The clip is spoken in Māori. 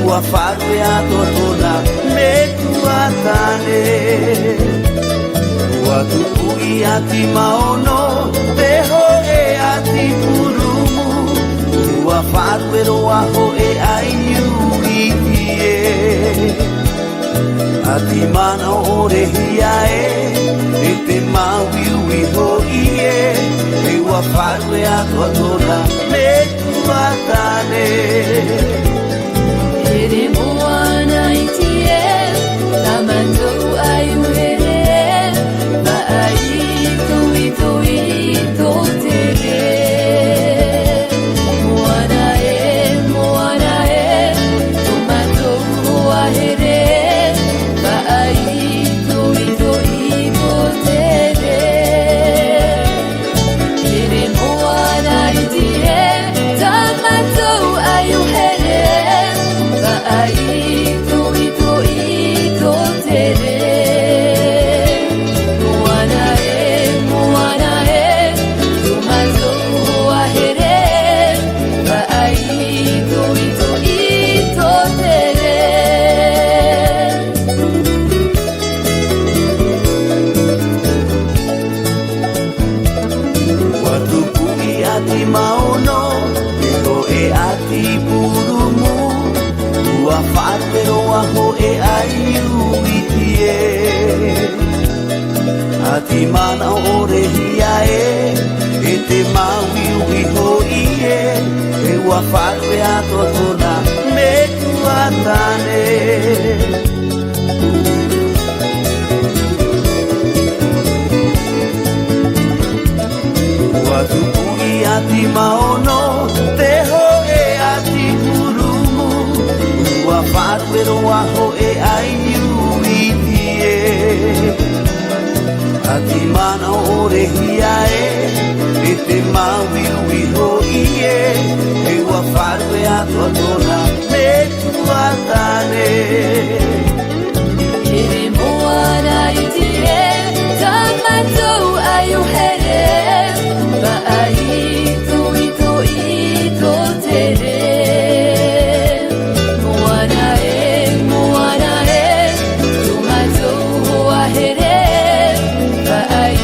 ua whātue ato tona me tuatane. Ua tupu I ati maono, te hoe ati purumu. Ua whātue roa ho e ai niuriti e. Ati mana ore hia e te mawiwi ho I e ua whātue ato tona me tuatane. Here moana I tie, tamandou ai uhere, va ai to tere. Moana tomandou ahere, va ai to tere. Here moana I tie, tamandou ai uhere, ai to tere. Moana tu mazo ahere, va ai to tere. Watupu I ati maono, te ho e ati purumu. Ua whātue roa ho e ai uiti e. Ati mana ore hia e te mawiwi ho I e ua whātue ato tona me tuatane. Ua tupu I ati maono, te ho e ati purumu. Ua whātue roa ho e ai niuriti e. Ati mana ore hia e te mawiwi ho I e ua whātue ato tona me tuatane. Here moana I tie, tamandou ai uhere, va ai to tere. Moana tu mazo ahere, va ai